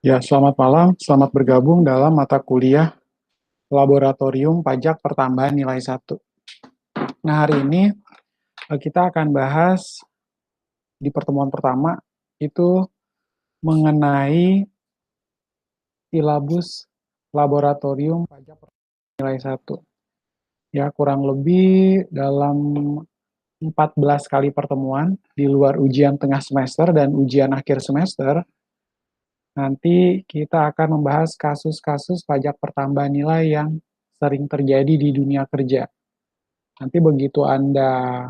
Ya, selamat malam. Selamat bergabung dalam mata kuliah Laboratorium Pajak Pertambahan Nilai 1. Nah, hari ini kita akan bahas di pertemuan pertama itu mengenai silabus Laboratorium Pajak Pertambahan Nilai 1. Ya, kurang lebih dalam 14 kali pertemuan di luar ujian tengah semester dan ujian akhir semester, nanti kita akan membahas kasus-kasus pajak pertambahan nilai yang sering terjadi di dunia kerja. Nanti begitu Anda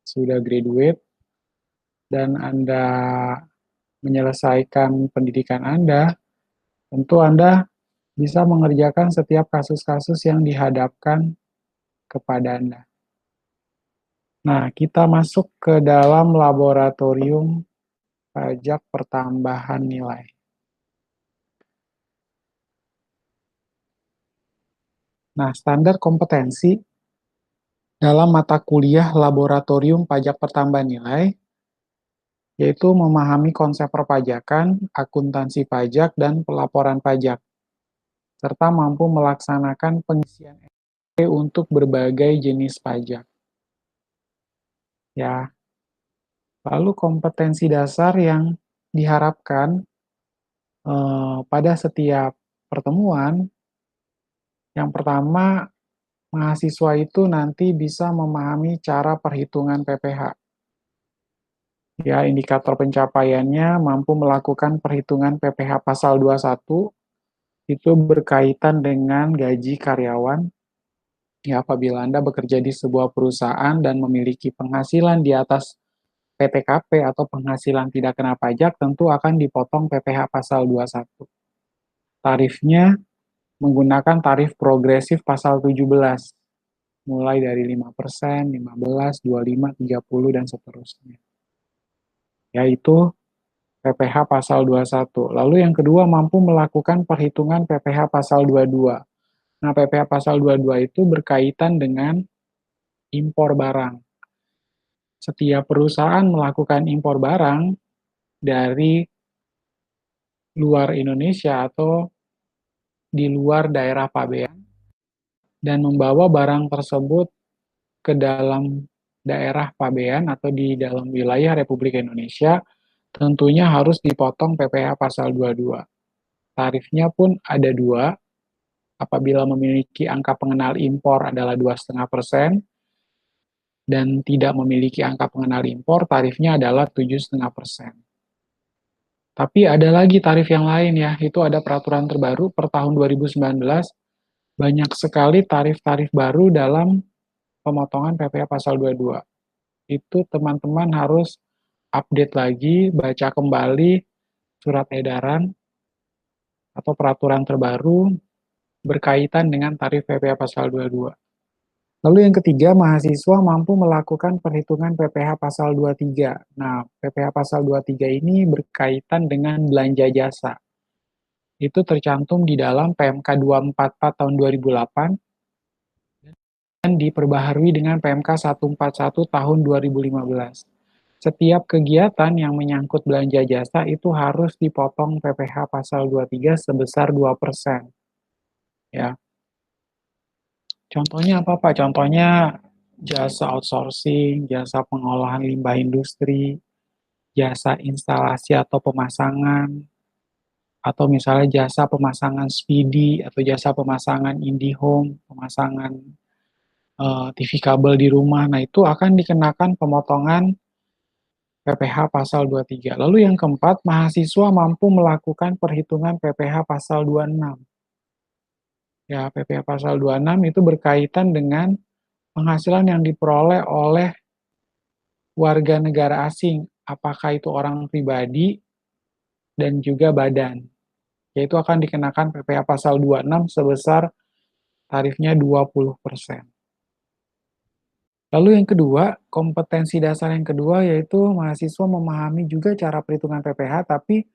sudah graduate dan Anda menyelesaikan pendidikan Anda, tentu Anda bisa mengerjakan setiap kasus-kasus yang dihadapkan kepada Anda. Nah, kita masuk ke dalam laboratorium pajak pertambahan nilai. Nah, standar kompetensi dalam mata kuliah laboratorium pajak pertambahan nilai yaitu memahami konsep perpajakan, akuntansi pajak, dan pelaporan pajak, serta mampu melaksanakan pengisian SPT untuk berbagai jenis pajak. Ya, lalu kompetensi dasar yang diharapkan pada setiap pertemuan, yang pertama, mahasiswa itu nanti bisa memahami cara perhitungan PPh. Ya, indikator pencapaiannya mampu melakukan perhitungan PPh pasal 21, itu berkaitan dengan gaji karyawan. Ya, apabila Anda bekerja di sebuah perusahaan dan memiliki penghasilan di atas PTKP atau penghasilan tidak kena pajak, tentu akan dipotong PPh pasal 21. Tarifnya menggunakan tarif progresif pasal 17, mulai dari 5%, 15, 25, 30, dan seterusnya. Yaitu PPh pasal 21. Lalu yang kedua, mampu melakukan perhitungan PPh pasal 22. Nah, PPh pasal 22 itu berkaitan dengan impor barang. Setiap perusahaan melakukan impor barang dari luar Indonesia atau di luar daerah pabean dan membawa barang tersebut ke dalam daerah pabean atau di dalam wilayah Republik Indonesia, tentunya harus dipotong PPh pasal 22. Tarifnya pun ada dua, apabila memiliki angka pengenal impor adalah 2,5%, dan tidak memiliki angka pengenal impor, tarifnya adalah 7,5%. Tapi ada lagi tarif yang lain ya, itu ada peraturan terbaru per tahun 2019, banyak sekali tarif-tarif baru dalam pemotongan PPh pasal 22. Itu teman-teman harus update lagi, baca kembali surat edaran atau peraturan terbaru berkaitan dengan tarif PPh pasal 22. Lalu yang ketiga, mahasiswa mampu melakukan perhitungan PPh pasal 23. Nah, PPh pasal 23 ini berkaitan dengan belanja jasa. Itu tercantum di dalam PMK 244 tahun 2008 dan diperbaharui dengan PMK 141 tahun 2015. Setiap kegiatan yang menyangkut belanja jasa itu harus dipotong PPh pasal 23 sebesar 2%. Ya. Contohnya apa, Pak? Contohnya jasa outsourcing, jasa pengolahan limbah industri, jasa instalasi atau pemasangan, atau misalnya jasa pemasangan Speedy atau jasa pemasangan IndiHome, pemasangan TV kabel di rumah. Nah, itu akan dikenakan pemotongan PPh pasal 23. Lalu yang keempat, mahasiswa mampu melakukan perhitungan PPh pasal 26. Ya, PPh pasal 26 itu berkaitan dengan penghasilan yang diperoleh oleh warga negara asing, apakah itu orang pribadi dan juga badan. Yaitu akan dikenakan PPh pasal 26 sebesar tarifnya 20%. Lalu yang kedua, kompetensi dasar yang kedua yaitu mahasiswa memahami juga cara perhitungan PPh, tapi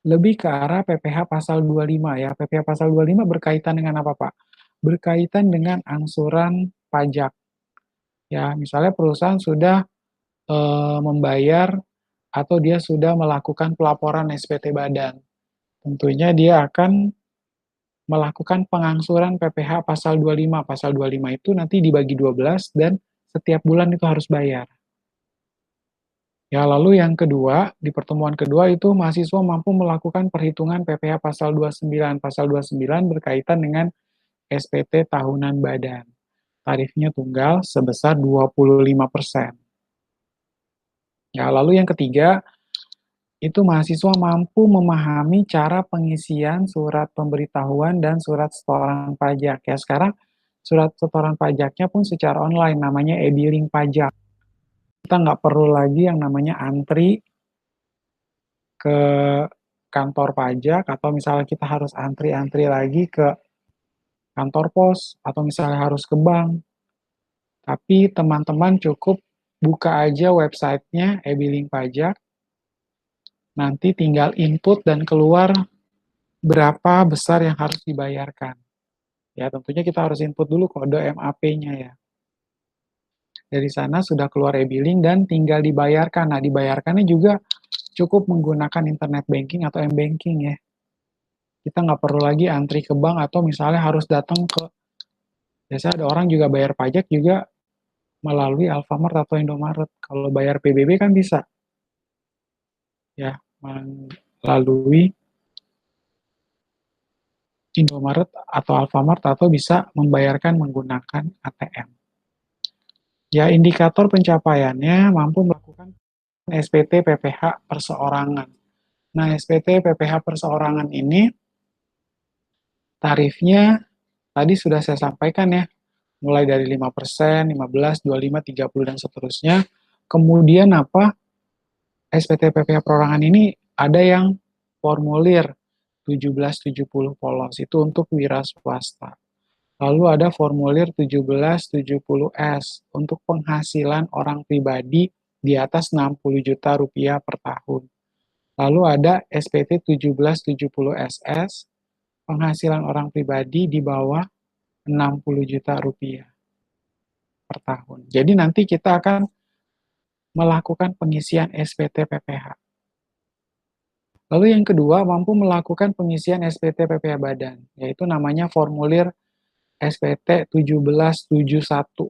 lebih ke arah PPh pasal 25 ya. PPh pasal 25 berkaitan dengan apa, Pak? Berkaitan dengan angsuran pajak. Ya, misalnya perusahaan sudah membayar atau dia sudah melakukan pelaporan SPT badan. tentunya dia akan melakukan pengangsuran PPh pasal 25. Pasal 25 itu nanti dibagi 12 dan setiap bulan itu harus bayar. Ya, lalu yang kedua, di pertemuan kedua itu mahasiswa mampu melakukan perhitungan PPh pasal 29. Pasal 29 berkaitan dengan SPT tahunan badan. Tarifnya tunggal sebesar 25%. Ya, lalu yang ketiga, itu mahasiswa mampu memahami cara pengisian surat pemberitahuan dan surat setoran pajak. Ya, sekarang surat setoran pajaknya pun secara online, namanya e-billing pajak. Kita nggak perlu lagi yang namanya antri ke kantor pajak, atau misalnya kita harus antri-antri lagi ke kantor pos, atau misalnya harus ke bank. Tapi teman-teman cukup buka aja websitenya e-billing pajak, nanti tinggal input dan keluar berapa besar yang harus dibayarkan. Ya, tentunya kita harus input dulu kode MAP-nya ya. Dari sana sudah keluar e-billing dan tinggal dibayarkan. Nah, dibayarkannya juga cukup menggunakan internet banking atau m-banking ya. Kita nggak perlu lagi antri ke bank atau misalnya harus datang ke, biasanya ada orang juga bayar pajak juga melalui Alfamart atau Indomaret. Kalau bayar PBB kan bisa ya, melalui Indomaret atau Alfamart, atau bisa membayarkan menggunakan ATM. Ya, indikator pencapaiannya mampu melakukan SPT PPh perseorangan. Nah, SPT PPh perseorangan ini tarifnya tadi sudah saya sampaikan ya, mulai dari 5%, 15, 25, 30, dan seterusnya. Kemudian apa? SPT PPh perorangan ini ada yang formulir 1770 polos, itu untuk wira swasta. Lalu ada formulir 1770S untuk penghasilan orang pribadi di atas 60 juta rupiah per tahun. Lalu ada SPT 1770SS, penghasilan orang pribadi di bawah 60 juta rupiah per tahun. Jadi nanti kita akan melakukan pengisian SPT PPh. Lalu yang kedua, mampu melakukan pengisian SPT PPh badan, yaitu namanya formulir SPT 1771.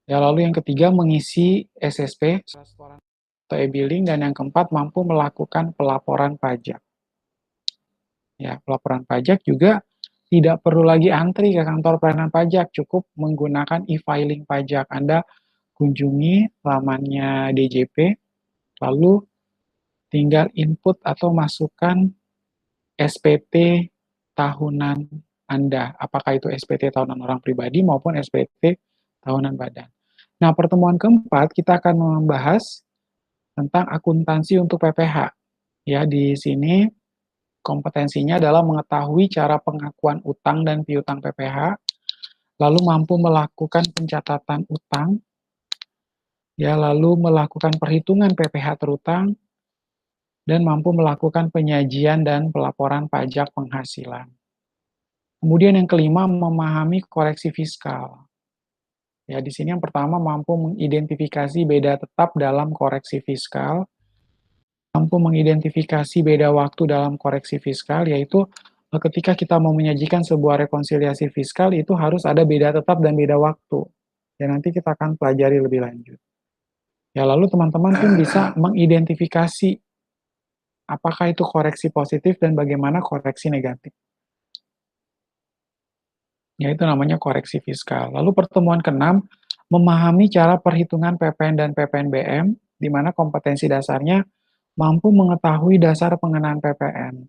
Ya, lalu yang ketiga, mengisi SSP atau e-billing, dan yang keempat, mampu melakukan pelaporan pajak. Ya, pelaporan pajak juga tidak perlu lagi antri ke kantor pelayanan pajak, cukup menggunakan e-filing pajak. Anda kunjungi lamannya DJP, lalu tinggal input atau masukkan SPT tahunan Anda, apakah itu SPT tahunan orang pribadi maupun SPT tahunan badan. Nah, pertemuan keempat kita akan membahas tentang akuntansi untuk PPh. Ya, di sini kompetensinya adalah mengetahui cara pengakuan utang dan piutang PPh, lalu mampu melakukan pencatatan utang, ya, lalu melakukan perhitungan PPh terutang, dan mampu melakukan penyajian dan pelaporan pajak penghasilan. Kemudian yang kelima, memahami koreksi fiskal. Ya, di sini yang pertama, mampu mengidentifikasi beda tetap dalam koreksi fiskal, mampu mengidentifikasi beda waktu dalam koreksi fiskal, yaitu ketika kita mau menyajikan sebuah rekonsiliasi fiskal, itu harus ada beda tetap dan beda waktu. Ya, nanti kita akan pelajari lebih lanjut. Ya, lalu teman-teman pun bisa mengidentifikasi apakah itu koreksi positif dan bagaimana koreksi negatif. Yaitu namanya koreksi fiskal. Lalu pertemuan keenam, memahami cara perhitungan PPN dan PPNBM, di mana kompetensi dasarnya mampu mengetahui dasar pengenaan PPN,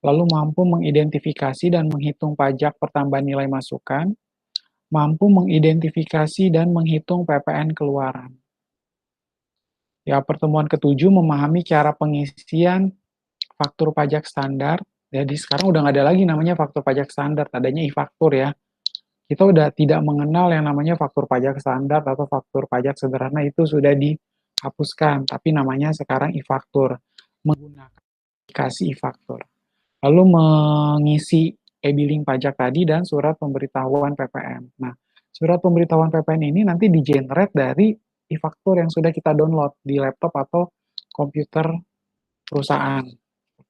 lalu mampu mengidentifikasi dan menghitung pajak pertambahan nilai masukan, mampu mengidentifikasi dan menghitung PPN keluaran. Ya, pertemuan ketujuh, memahami cara pengisian faktur pajak standar. Jadi sekarang udah nggak ada lagi namanya faktur pajak standar, adanya e-faktur ya. Kita udah tidak mengenal yang namanya faktur pajak standar atau faktur pajak sederhana, itu sudah dihapuskan, tapi namanya sekarang e-faktur, menggunakan aplikasi e-faktur. Lalu mengisi e-billing pajak tadi dan surat pemberitahuan PPN. Nah, surat pemberitahuan PPN ini nanti di-generate dari e-faktur yang sudah kita download di laptop atau komputer perusahaan.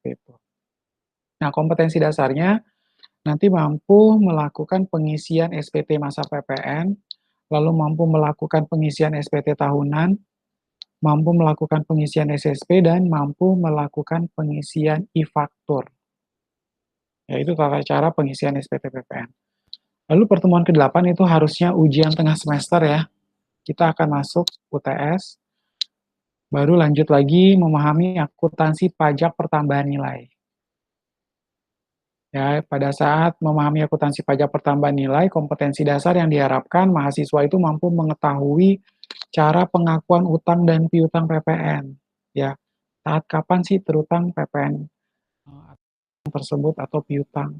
seperti itu. Nah, kompetensi dasarnya nanti mampu melakukan pengisian SPT masa PPN, lalu mampu melakukan pengisian SPT tahunan, mampu melakukan pengisian SSP, dan mampu melakukan pengisian e-faktur. Yaitu tata cara pengisian SPT PPN. Lalu pertemuan ke-8 itu harusnya ujian tengah semester ya. Kita akan masuk UTS, baru lanjut lagi memahami akuntansi pajak pertambahan nilai. Ya, pada saat memahami akuntansi pajak pertambahan nilai, kompetensi dasar yang diharapkan mahasiswa itu mampu mengetahui cara pengakuan utang dan piutang PPN. Ya, saat kapan sih terutang PPN tersebut atau piutang.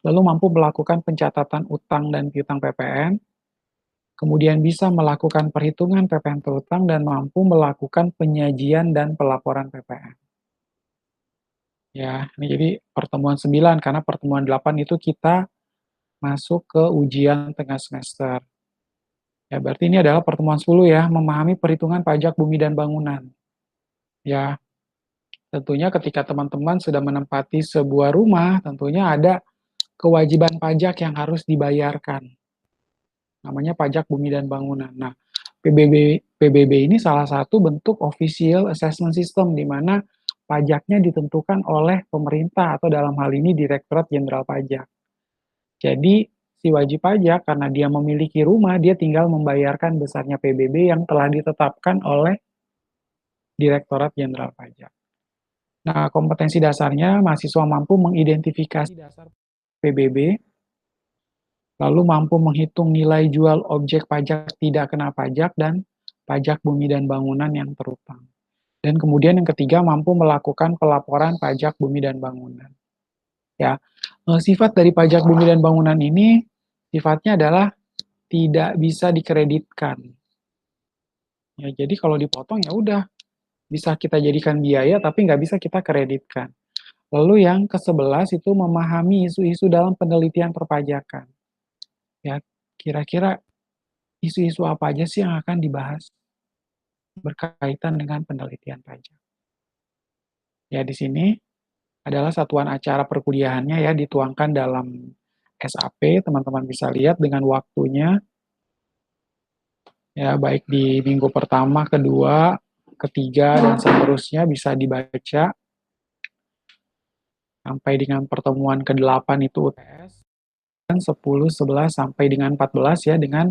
Lalu mampu melakukan pencatatan utang dan piutang PPN, kemudian bisa melakukan perhitungan PPN terutang dan mampu melakukan penyajian dan pelaporan PPN. Ya, ini jadi pertemuan 9 karena pertemuan 8 itu kita masuk ke ujian tengah semester. Ya, berarti ini adalah pertemuan 10 ya, memahami perhitungan pajak bumi dan bangunan. Ya, tentunya ketika teman-teman sudah menempati sebuah rumah, tentunya ada kewajiban pajak yang harus dibayarkan. Namanya pajak bumi dan bangunan. Nah, PBB ini salah satu bentuk official assessment system di mana pajaknya ditentukan oleh pemerintah atau dalam hal ini Direktorat Jenderal Pajak. Jadi, si wajib pajak karena dia memiliki rumah, dia tinggal membayarkan besarnya PBB yang telah ditetapkan oleh Direktorat Jenderal Pajak. Nah, kompetensi dasarnya mahasiswa mampu mengidentifikasi dasar PBB, lalu mampu menghitung nilai jual objek pajak tidak kena pajak dan pajak bumi dan bangunan yang terutang. Dan kemudian yang ketiga, mampu melakukan pelaporan pajak bumi dan bangunan. Ya, sifat dari pajak bumi dan bangunan ini sifatnya adalah tidak bisa dikreditkan. Ya, jadi kalau dipotong ya udah bisa kita jadikan biaya tapi nggak bisa kita kreditkan. Lalu yang ke-11 itu memahami isu-isu dalam penelitian perpajakan. Ya, kira-kira isu-isu apa aja sih yang akan dibahas berkaitan dengan penelitian pajak. Ya, di sini adalah satuan acara perkuliahannya ya, dituangkan dalam SAP, teman-teman bisa lihat dengan waktunya, ya baik di minggu pertama, kedua, ketiga, dan seterusnya bisa dibaca, sampai dengan pertemuan ke-8 itu UTS, dan 10, 11, sampai dengan 14 ya, dengan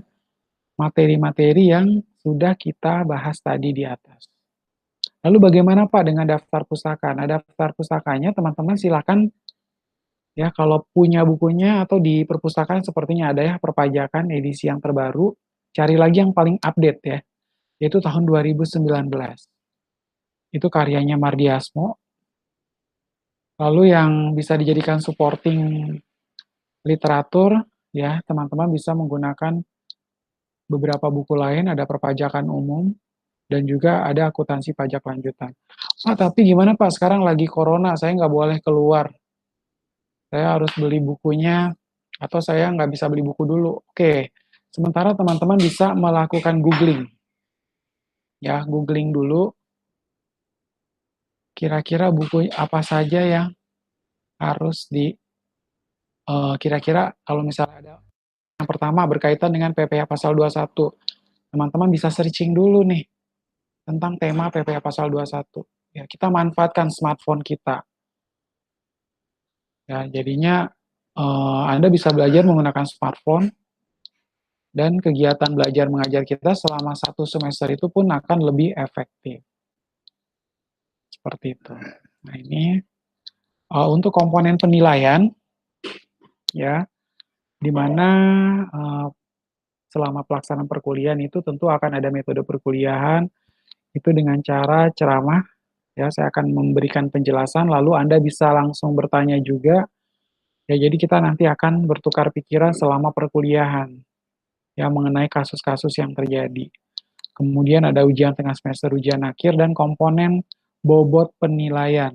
materi-materi yang sudah kita bahas tadi di atas. Lalu bagaimana Pak dengan daftar pustaka? Nah, daftar pustakanya teman-teman silakan ya kalau punya bukunya atau di perpustakaan sepertinya ada ya perpajakan edisi yang terbaru, cari lagi yang paling update ya, yaitu tahun 2019. Itu karyanya Mardiasmo. Lalu yang bisa dijadikan supporting literatur ya, teman-teman bisa menggunakan beberapa buku lain, ada perpajakan umum dan juga ada akuntansi pajak lanjutan. Pak, tapi gimana Pak, sekarang lagi corona, saya nggak boleh keluar. Saya harus beli bukunya, atau saya nggak bisa beli buku dulu. Oke, sementara teman-teman bisa melakukan googling. Ya, googling dulu, kira-kira buku apa saja yang harus kira-kira kalau misalnya ada yang pertama berkaitan dengan PPh pasal 21. Teman-teman bisa searching dulu nih, tentang tema PPh pasal 21. Ya, kita manfaatkan smartphone kita. Ya, jadinya Anda bisa belajar menggunakan smartphone dan kegiatan belajar mengajar kita selama 1 semester itu pun akan lebih efektif. Seperti itu. Nah, ini untuk komponen penilaian ya, di mana selama pelaksanaan perkuliahan itu tentu akan ada metode perkuliahan itu dengan cara ceramah ya, saya akan memberikan penjelasan lalu Anda bisa langsung bertanya juga. Ya, jadi kita nanti akan bertukar pikiran selama perkuliahan, ya mengenai kasus-kasus yang terjadi. Kemudian ada ujian tengah semester, ujian akhir, dan komponen bobot penilaian.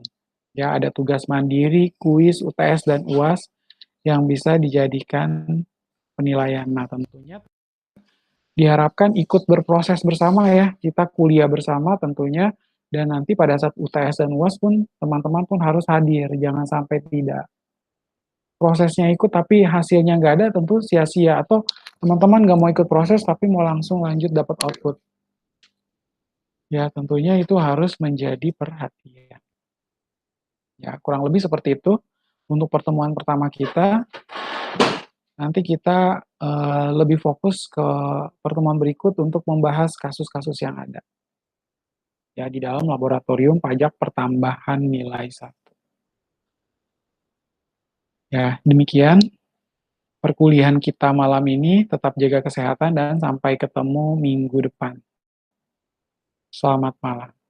Ya, ada tugas mandiri, kuis, UTS, dan UAS yang bisa dijadikan penilaian. Nah, tentunya diharapkan ikut berproses bersama ya, kita kuliah bersama tentunya Dan nanti pada saat UTS dan UAS pun, teman-teman pun harus hadir, jangan sampai tidak. Prosesnya ikut tapi hasilnya nggak ada, tentu sia-sia. Atau teman-teman nggak mau ikut proses tapi mau langsung lanjut dapat output. Ya, tentunya itu harus menjadi perhatian. Ya, kurang lebih seperti itu untuk pertemuan pertama kita. Nanti kita lebih fokus ke pertemuan berikut untuk membahas kasus-kasus yang ada. Ya, di dalam laboratorium pajak pertambahan nilai 1. Ya, demikian perkuliahan kita malam ini. Tetap jaga kesehatan dan sampai ketemu minggu depan. Selamat malam.